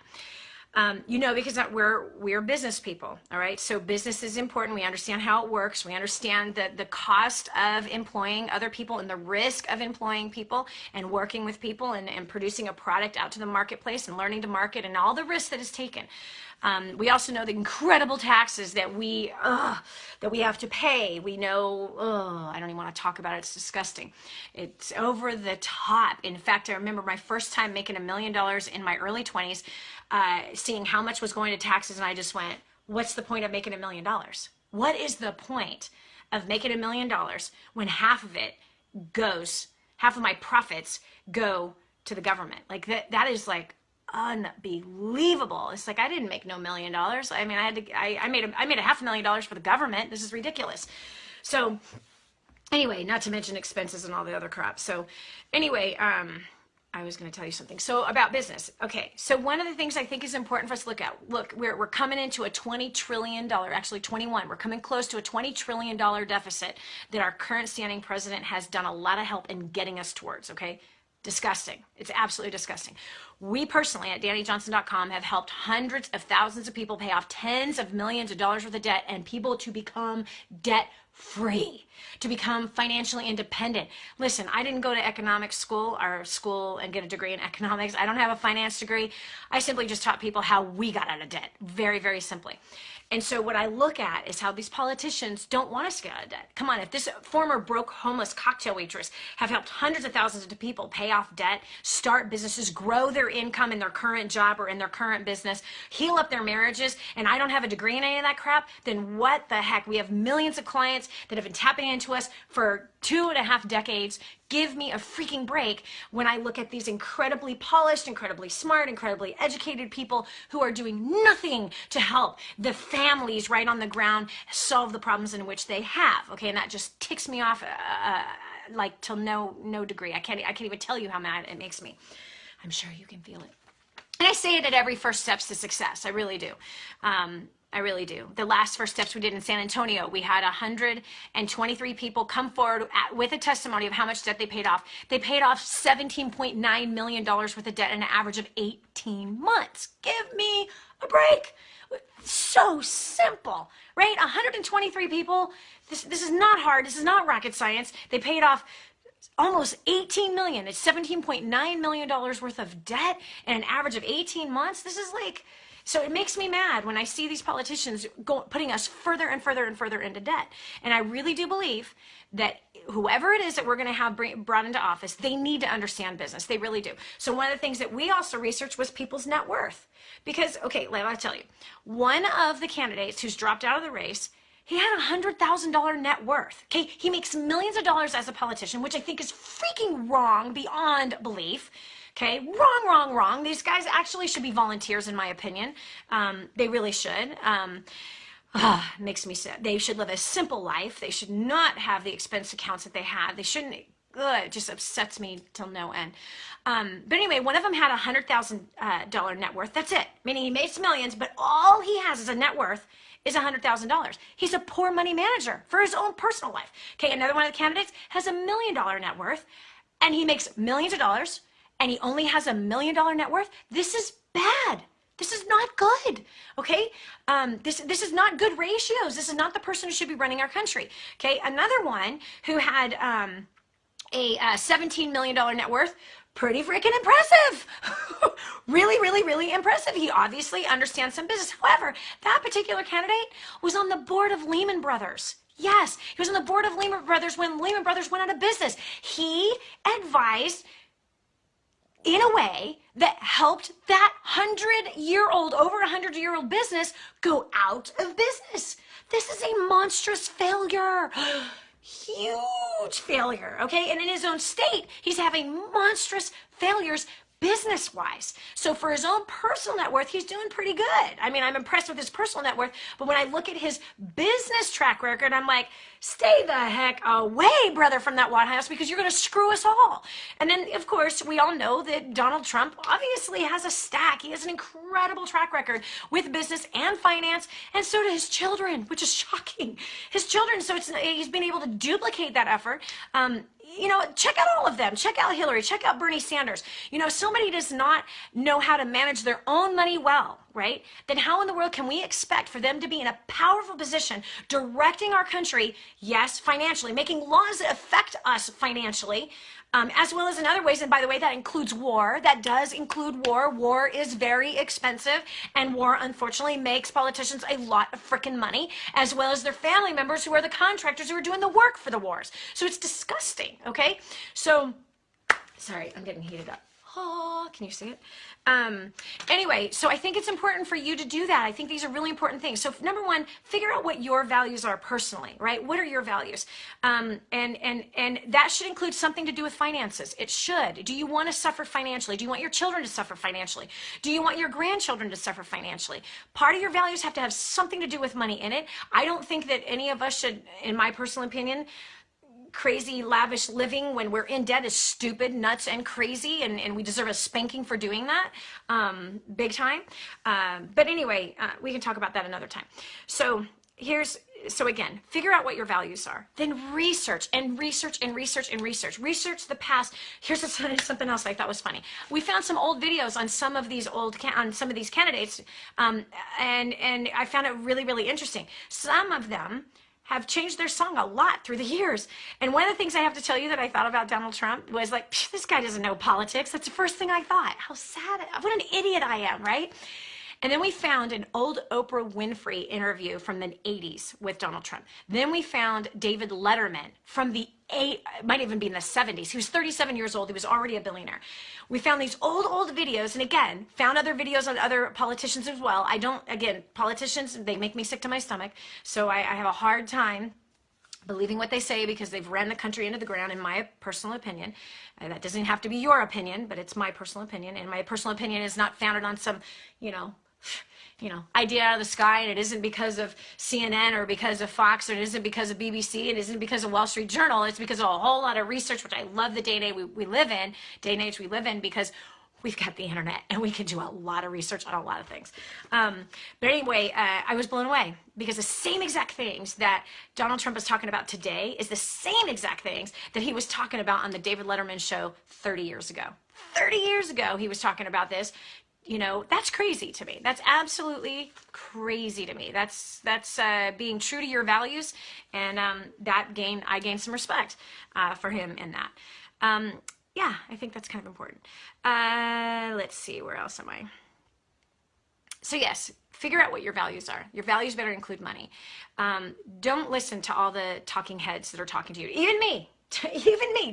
Because we're business people, all right? So business is important. We understand how it works. We understand the cost of employing other people and the risk of employing people and working with people and producing a product out to the marketplace and learning to market and all the risks that is taken. We also know the incredible taxes that we have to pay. We know, I don't even want to talk about it. It's disgusting. It's over the top. In fact, I remember my first time making $1 million in my early 20s, seeing how much was going to taxes, and I just went, what's the point of making $1 million? What is the point of making $1 million when half of my profits go to the government? Like that is like unbelievable. It's like I didn't make no $1 million. I mean, I made a $500,000 for the government. This is ridiculous. So anyway, not to mention expenses and all the other crap. So anyway, I was going to tell you something. So about business. Okay. So one of the things I think is important for us to look at, we're coming into a $20 trillion, actually 21. We're coming close to a $20 trillion deficit that our current standing president has done a lot of help in getting us towards. Okay. Disgusting. It's absolutely disgusting. We personally at DaniJohnson.com have helped hundreds of thousands of people pay off tens of millions of dollars worth of debt and people to become debt free, to become financially independent. Listen, I didn't go to economics school and get a degree in economics. I don't have a finance degree. I simply just taught people how we got out of debt, very, very simply. And so what I look at is how these politicians don't want us to get out of debt. Come on, if this former broke homeless cocktail waitress have helped hundreds of thousands of people pay off debt, start businesses, grow their income in their current job or in their current business, heal up their marriages, and I don't have a degree in any of that crap, then what the heck? We have millions of clients that have been tapping into us for 2.5 decades. Give me a freaking break when I look at these incredibly polished, incredibly smart, incredibly educated people who are doing nothing to help the families right on the ground solve the problems in which they have. Okay, and that just ticks me off like till no degree. I can't even tell you how mad it makes me. I'm sure you can feel it. And I say it at every first steps to success. I really do. I really do. The last first steps we did in San Antonio, we had 123 people come forward with a testimony of how much debt they paid off. They paid off $17.9 million worth of debt in an average of 18 months. Give me a break. So simple, right? 123 people. This is not hard. This is not rocket science. They paid off almost 18 million. It's $17.9 million worth of debt in an average of 18 months. This is like... So it makes me mad when I see these politicians putting us further and further and further into debt. And I really do believe that whoever it is that we're going to have brought into office, they need to understand business. They really do. So one of the things that we also researched was people's net worth. Because, okay, let me tell you, one of the candidates who's dropped out of the race, he had a $100,000 net worth. Okay, he makes millions of dollars as a politician, which I think is freaking wrong beyond belief. Okay, wrong. These guys actually should be volunteers, in my opinion. They really should. Makes me sad. They should live a simple life. They should not have the expense accounts that they have. They shouldn't. It just upsets me till no end. But anyway, one of them had a $100,000 net worth. That's it. Meaning he makes millions, but all he has as a net worth is $100,000. He's a poor money manager for his own personal life. Okay, another one of the candidates has $1 million net worth, and he makes millions of dollars, and he only has $1 million net worth. This is bad. This is not good, okay? This is not good ratios. This is not the person who should be running our country, okay? Another one who had a $17 million net worth, pretty freaking impressive. really impressive. He obviously understands some business. However, that particular candidate was on the board of Lehman Brothers. Yes, he was on the board of Lehman Brothers when Lehman Brothers went out of business. He advised in a way that helped that over 100-year-old business go out of business. This is a monstrous failure. Huge failure, okay? And in his own state, he's having monstrous failures business-wise. So for his own personal net worth, he's doing pretty good. I mean, I'm impressed with his personal net worth, but when I look at his business track record, I'm like, stay the heck away, brother, from that White House, because you're going to screw us all. And then, of course, we all know that Donald Trump obviously has a stack. He has an incredible track record with business and finance, and so do his children, which is shocking. His children, so he's been able to duplicate that effort. You know, check out all of them. Check out Hillary. Check out Bernie Sanders. You know, somebody does not know how to manage their own money well, right? Then how in the world can we expect for them to be in a powerful position directing our country, yes, financially, making laws that affect us financially, as well as in other ways. And by the way, that includes war. That does include war. War is very expensive, and war, unfortunately, makes politicians a lot of freaking money, as well as their family members who are the contractors who are doing the work for the wars. So it's disgusting, okay? So, sorry, I'm getting heated up. Oh, can you see it? Anyway, so I think it's important for you to do that. I think these are really important things. So number one, figure out what your values are personally, right? What are your values? And that should include something to do with finances. It should. Do you want to suffer financially? Do you want your children to suffer financially? Do you want your grandchildren to suffer financially? Part of your values have to have something to do with money in it. I don't think that any of us should, in my personal opinion, crazy lavish living when we're in debt is stupid, nuts, and crazy, and we deserve a spanking for doing that, big time. But anyway, we can talk about that another time. So again, figure out what your values are, then research and research and research and research. Research the past. Here's something else I thought was funny. We found some old videos on some of these candidates, and I found it really, really interesting. Some of them have changed their song a lot through the years. And one of the things I have to tell you that I thought about Donald Trump was like, this guy doesn't know politics. That's the first thing I thought. How sad, what an idiot I am, right? And then we found an old Oprah Winfrey interview from the 80s with Donald Trump. Then we found David Letterman from the might even be in the 70s. He was 37 years old. He was already a billionaire. We found these old videos, and again, found other videos on other politicians as well. Politicians, they make me sick to my stomach, so I have a hard time believing what they say because they've ran the country into the ground, in my personal opinion. That doesn't have to be your opinion, but it's my personal opinion, and my personal opinion is not founded on some, idea out of the sky, and it isn't because of CNN or because of Fox, or it isn't because of BBC, it isn't because of Wall Street Journal. It's because of a whole lot of research, which I love the day and age we live in, because we've got the internet and we can do a lot of research on a lot of things. But anyway, I was blown away because the same exact things that Donald Trump is talking about today is the same exact things that he was talking about on the David Letterman show 30 years ago. 30 years ago, he was talking about this. That's crazy to me. That's absolutely crazy to me. That's being true to your values, and I gained some respect for him in that. Yeah, I think that's kind of important. Let's see, where else am I? So yes, figure out what your values are. Your values better include money. Don't listen to all the talking heads that are talking to you. Even me.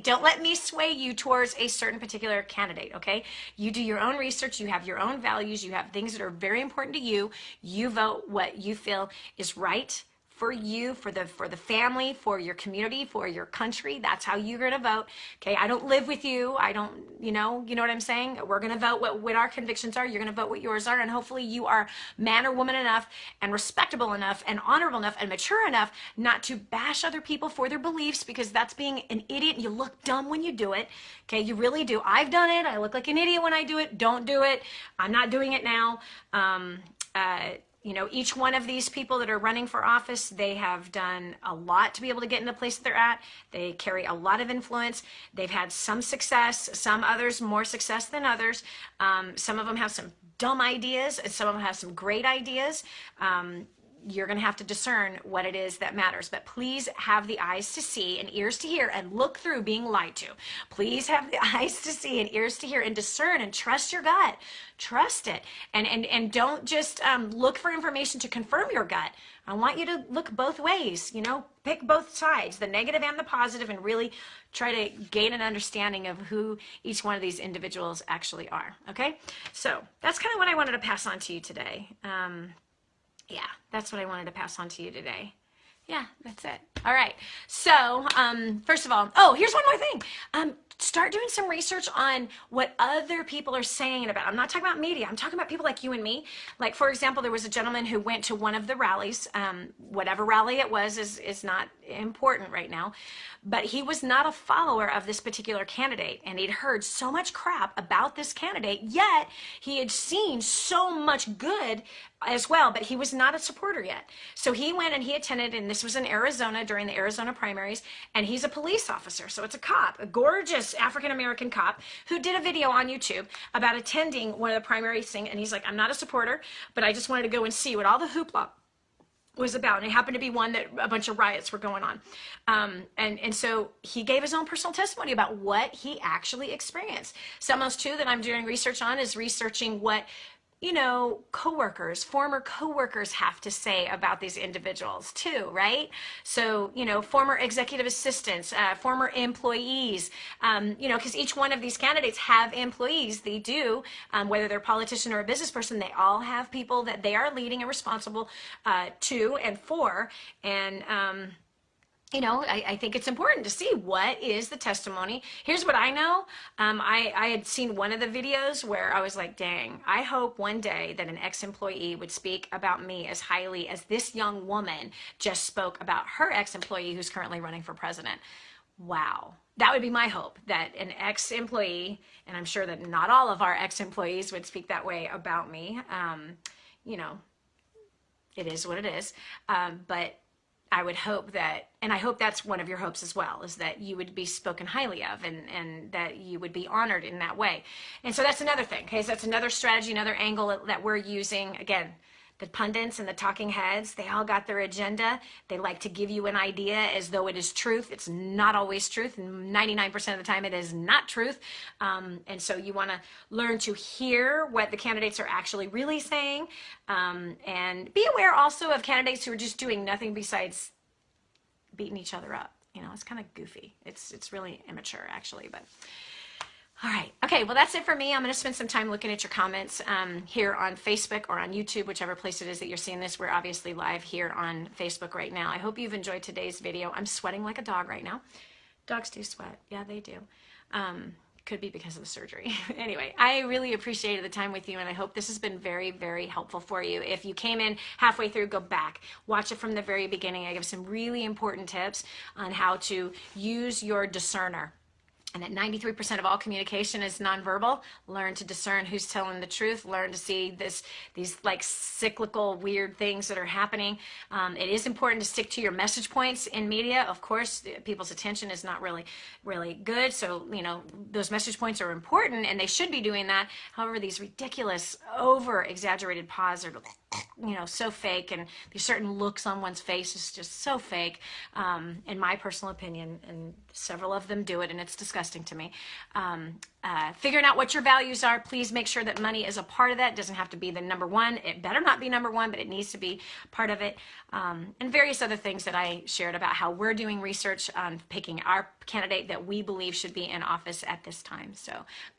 Don't let me sway you towards a certain particular candidate, okay? You do your own research, you have your own values, you have things that are very important to you. You vote what you feel is right for you, for the family, for your community, for your country. That's how you're gonna vote. Okay, I don't live with you. I don't, you know what I'm saying? We're gonna vote what our convictions are. You're gonna vote what yours are, and hopefully you are man or woman enough and respectable enough and honorable enough and mature enough not to bash other people for their beliefs, because that's being an idiot. You look dumb when you do it. Okay, you really do. I've done it. I look like an idiot when I do it. Don't do it. I'm not doing it now. Each one of these people that are running for office, they have done a lot to be able to get in the place that they're at. They carry a lot of influence. They've had some success, some others more success than others. Some of them have some dumb ideas, and some of them have some great ideas. You're going to have to discern what it is that matters. But please have the eyes to see and ears to hear and look through being lied to. Please have the eyes to see and ears to hear and discern and trust your gut. Trust it. And don't just look for information to confirm your gut. I want you to look both ways, pick both sides, the negative and the positive, and really try to gain an understanding of who each one of these individuals actually are. Okay? So that's kind of what I wanted to pass on to you today. Yeah, that's what I wanted to pass on to you today. Yeah, that's it. All right. So, first of all, oh, here's one more thing. Start doing some research on what other people are saying about. I'm not talking about media. I'm talking about people like you and me. Like, for example, there was a gentleman who went to one of the rallies. Whatever rally it was is not important right now, but he was not a follower of this particular candidate, and he'd heard so much crap about this candidate. Yet he had seen so much good as well, but he was not a supporter yet. So he went and he attended, and this was in Arizona during the Arizona primaries, and he's a police officer. So it's a cop, a gorgeous African-American cop who did a video on YouTube about attending one of the primaries thing. And he's like, I'm not a supporter, but I just wanted to go and see what all the hoopla was about. And it happened to be one that a bunch of riots were going on. And so he gave his own personal testimony about what he actually experienced. Some else too that I'm doing research on is researching what, you know, coworkers, former coworkers have to say about these individuals too, right? So, you know, former executive assistants, former employees, you know, because each one of these candidates have employees. They do, whether they're a politician or a business person, they all have people that they are leading and responsible to and for. And, you know, I think it's important to see what is the testimony. Here's what I know. I had seen one of the videos where I was like, dang, I hope one day that an ex-employee would speak about me as highly as this young woman just spoke about her ex-employee who's currently running for president. Wow. That would be my hope, that an ex-employee, and I'm sure that not all of our ex-employees would speak that way about me. You know, it is what it is. But I would hope that, and I hope that's one of your hopes as well, is that you would be spoken highly of, and that you would be honored in that way. And so that's another thing, okay? So that's another strategy, another angle that we're using. Again, the pundits and the talking heads, they all got their agenda. They like to give you an idea as though it is truth. It's not always truth. 99% of the time it is not truth. And so you want to learn to hear what the candidates are actually really saying, and be aware also of candidates who are just doing nothing besides beating each other up. You know, it's kind of goofy. It's really immature actually, but all right. Okay. Well, that's it for me. I'm going to spend some time looking at your comments here on Facebook or on YouTube, whichever place it is that you're seeing this. We're obviously live here on Facebook right now. I hope you've enjoyed today's video. I'm sweating like a dog right now. Dogs do sweat. Yeah, they do. Could be because of the surgery. Anyway, I really appreciated the time with you, and I hope this has been very, very helpful for you. If you came in halfway through, go back. Watch it from the very beginning. I give some really important tips on how to use your discerner. And that 93% of all communication is nonverbal. Learn to discern who's telling the truth. Learn to see these like cyclical weird things that are happening. It is important to stick to your message points in media. Of course, people's attention is not really good. So, you know, those message points are important, and they should be doing that. However, these ridiculous, over-exaggerated pause are, you know, so fake, and these certain looks on one's face is just so fake, in my personal opinion, and several of them do it, and it's disgusting to me. Figuring out what your values are. Please make sure that money is a part of that. It doesn't have to be the number one. It better not be number one, but it needs to be part of it. And various other things that I shared about how we're doing research on picking our candidate that we believe should be in office at this time. So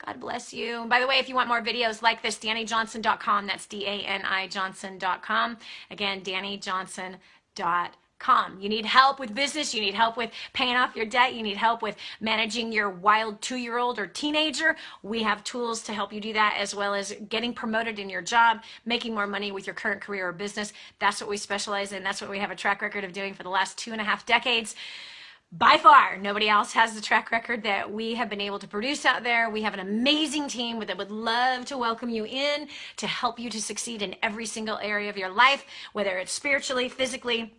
God bless you. By the way, if you want more videos like this, DaniJohnson.com. That's DANI Johnson.com. Again, DaniJohnson.com. You need help with business, you need help with paying off your debt, you need help with managing your wild 2-year-old or teenager. We have tools to help you do that, as well as getting promoted in your job, making more money with your current career or business. That's what we specialize in. That's what we have a track record of doing for the last 2.5 decades. By far, nobody else has the track record that we have been able to produce out there. We have an amazing team that would love to welcome you in to help you to succeed in every single area of your life, whether it's spiritually, physically,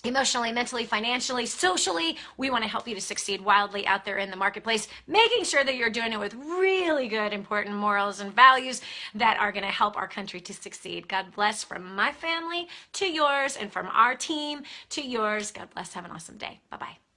emotionally, mentally, financially, socially. We want to help you to succeed wildly out there in the marketplace, making sure that you're doing it with really good, important morals and values that are going to help our country to succeed. God bless, from my family to yours, and from our team to yours. God bless. Have an awesome day. Bye-bye.